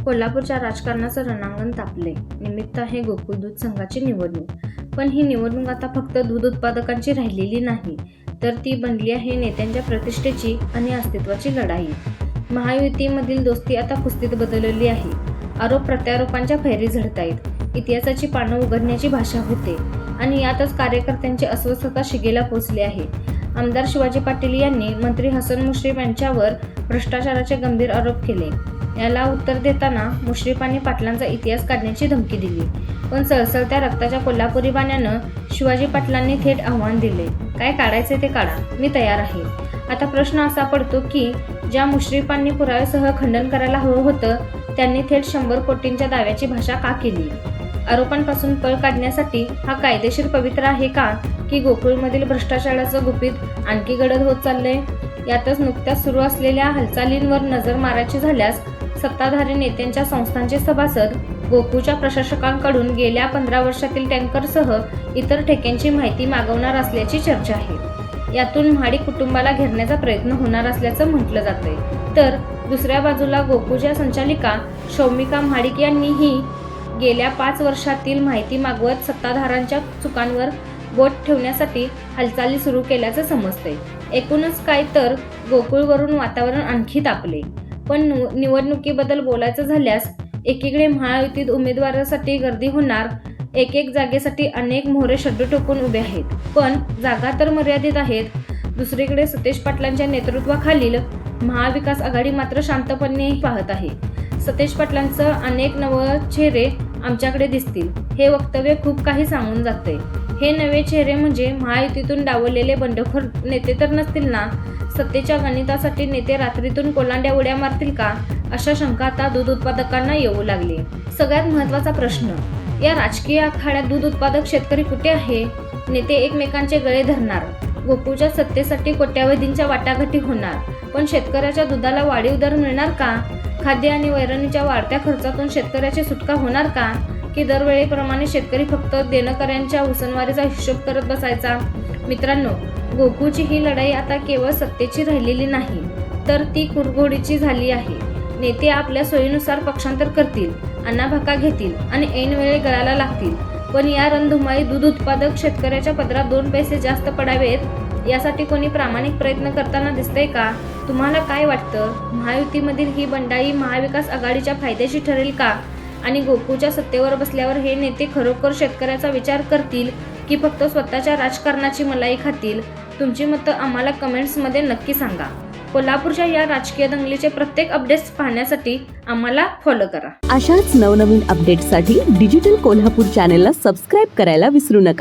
कोल्हापूरच्या राजकारणाचं रणांगण तापले. निमित्त आहे गोकुळ दूध संघाची निवडणूक. पण ही निवडणूक आता फक्त दूध उत्पादकांची राहिलेली नाही, तर ती बनली आहे नेत्यांच्या प्रतिष्ठेची आणि अस्तित्वाची लढाई. महायुतीमधील दोस्ती आता कुस्तीत बदलली आहे. आरोप प्रत्यारोपांच्या फैरी झडतायत. इतिहासाची पानं उघडण्याची भाषा होते आणि यातच कार्यकर्त्यांची अस्वस्थता शिगेला पोहोचली आहे. आमदार शिवाजी पाटील यांनी मंत्री हसन मुश्रीफ यांच्यावर भ्रष्टाचाराचे गंभीर आरोप केले. याला उत्तर देताना मुश्रीफांनी पाटलांचा इतिहास काढण्याची धमकी दिली. पण सळसळत्या रक्ताच्या कोल्हापुरी बाण्यानं शिवाजी पाटलांनी थेट आव्हान दिले, काय काढायचे ते काढा, मी तयार आहे. आता प्रश्न असा पडतो की ज्या मुश्रीफांनी पुराव्यासह खंडन करायला हवं होतं, त्यांनी थेट 100 कोटींच्या दाव्याची भाषा का केली? आरोपांपासून पळ काढण्यासाठी हा कायदेशीर पवित्रा आहे का, की गोकुळमधील भ्रष्टाचाराचं गुपित आणखी गडद होत चाललंय? यातच नुकत्याच सुरू असलेल्या हालचालींवर नजर मारायची झाल्यास सत्ताधारी नेत्यांच्या संस्थांचे सभासद गोकुळच्या प्रशासकांकडून गेल्या 15 वर्षातील टँकरसह इतर ठेक्यांची माहिती मागवणार असल्याची चर्चा आहे. यातून महाडिक कुटुंबाला घेरण्याचा प्रयत्न होणार असल्याचं म्हटलं जातंय. तर दुसऱ्या बाजूला गोकुळच्या संचालिका शौमिका महाडिक यांनीही गेल्या 5 वर्षातील माहिती मागवत सत्ताधाऱ्यांच्या चुकांवर बोट ठेवण्यासाठी हालचाली सुरू केल्याचं समजतंय. एकूणच काय तर गोकुळवरून वातावरण आणखी तापले. पण निवडणुकीबद्दल बोलायचं झाल्यास एकीकडे महायुतीत उमेदवारासाठी गर्दी होणार, एक जागेसाठी अनेक मोहरे शड्डू टोकून उभे आहेत, पण जागा तर मर्यादित आहेत. दुसरीकडे सतेज पाटलांच्या नेतृत्वाखालील महाविकास आघाडी मात्र शांतपणे पाहत आहे. सतेज पाटलांचं अनेक नवचेहरे आमच्याकडे दिसतील हे वक्तव्य खूप काही सांगून जाते. हे नवे चेहरे म्हणजे महायुतीतून डावललेले बंडखोर नेते तर नसतील ना? सत्तेच्या गणितासाठी नेते रात्रीतून कोलांड्या उड्या मारतील का, अशा शंका आता दूध उत्पादकांना येऊ लागली. सगळ्यात महत्त्वाचा प्रश्न, या राजकीय आखाड्यात दूध उत्पादक शेतकरी कुठे आहे? नेते एकमेकांचे गळे धरणार, गोकुळच्या सत्तेसाठी कोट्यावधींच्या वाटाघाटी होणार, पण शेतकऱ्याच्या दुधाला वाढीव दर मिळणार का? खाद्य आणि वैरणीच्या वाढत्या खर्चातून शेतकऱ्याची सुटका होणार का, की दरवेळेप्रमाणे शेतकरी फक्त देणकऱ्यांच्या उसनवारीचा हिशोब करत बसायचा? मित्रांनो, गोकुळची ही लढाई आता केवळ सत्तेची राहिलेली नाही, तर ती कुरघोडीची झाली आहे. नेते आपल्या सोयीनुसार पक्षांतर करतील, अन्नाभाका घेतील आणि ऐनवेळी गळाला लागतील. पण या रणधुमाळीत दूध उत्पादक शेतकऱ्याच्या पदरात 2 पैसे जास्त पडावेत यासाठी कोणी प्रामाणिक प्रयत्न करताना दिसतंय का? तुम्हाला काय वाटतं? महायुतीमधील ही बंडाई महाविकास आघाडीच्या फायद्याची ठरेल का? आणि गोकुळच्या सत्तेवर बसल्यावर हे नेते खरोखर शेतकऱ्याचा विचार करतील की फक्त स्वतःच्या राजकारणाची मलाई खातील? तुमची मतं आम्हाला कमेंट्समध्ये नक्की सांगा. कोल्हापूरच्या या राजकीय दंगलीचे प्रत्येक अपडेट्स पाहण्यासाठी आम्हाला फॉलो करा. अशाच नवनवीन अपडेट्ससाठी डिजिटल कोल्हापूर चॅनेलला सबस्क्राईब करायला विसरू नका.